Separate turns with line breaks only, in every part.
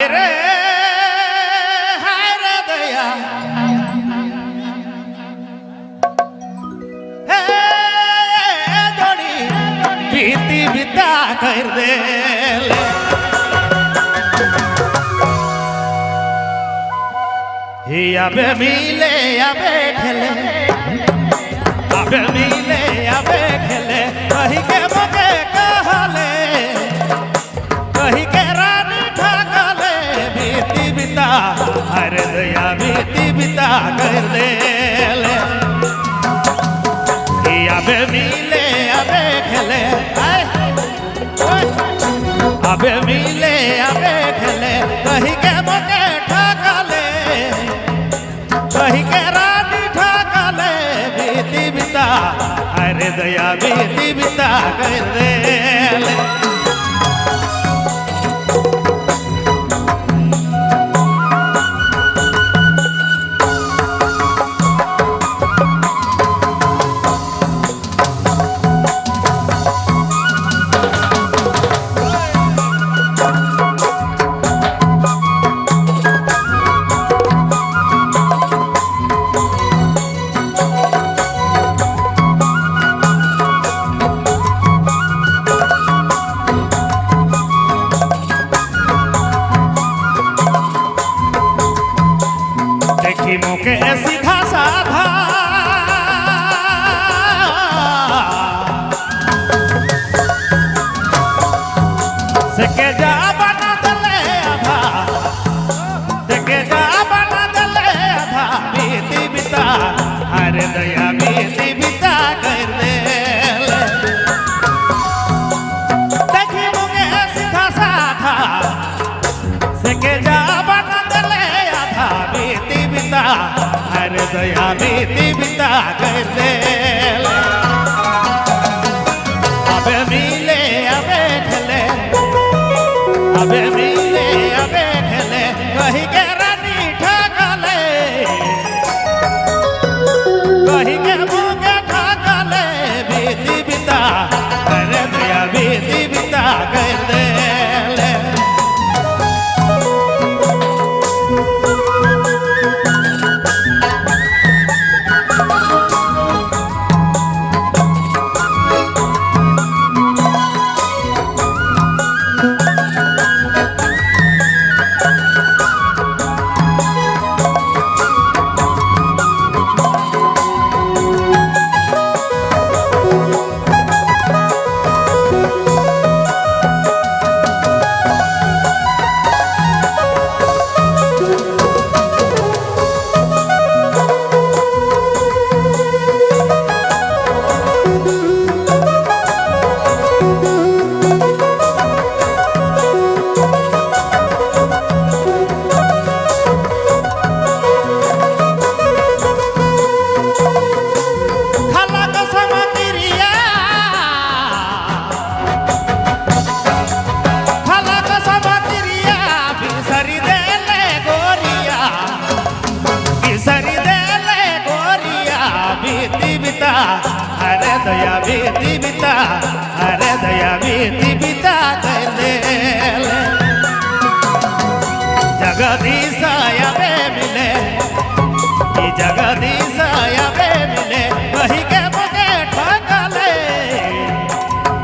रे हाय रे दया हे जोड़ी बीती बिता कर दे अबे मिले अबे खेले अबे मिले अबे खेले कहीं के मगे कहले कहीं के रानी ठाकले बीती बिता अरे दया बीती बिता कर दे अबे मिले अबे खेले अबे मिले अबे खेले कहीं के मगे ठाकले कहीं के रानी ठाकले बीती बिता अरे दया बीती बिता कर दे मुके सीधा साधा सके जा बना दले आधा सके जा बना दले आधा बीती बिता अरे दया बीती बिता कर दे देखी मुके सीधा साधा सके जा बना दले आधा बीती बिता अरे दया बीती बिता कर दे अबे मिले अबे खेले अबे मिले अबे खेले कहीं के रानी ठाकले कहीं के मुंगे ठाकले बीती बिता अरे दया बीती बिता कर दे अरे दया बीती बिता अरे दया बीती बिता कर दे जगदीश अबे मिले जगदीश अबे मिले कहीं के मुगे ठाकले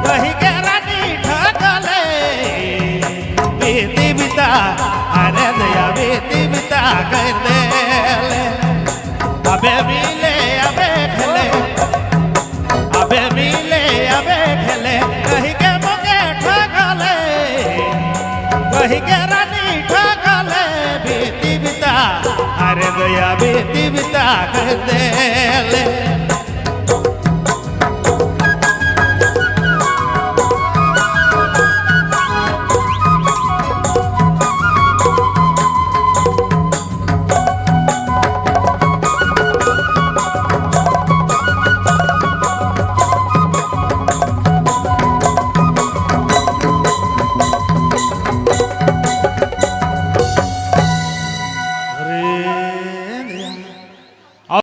कहीं के रानी ठाकले बीती बिता अरे दया बीती बिता कर दे अबे मिले अबे खेले अबे मिले अबे खेले कहीं के मुगे ठाकले कहीं के रानी ठाकले बीती बिता अरे दया बीती बिता कर दे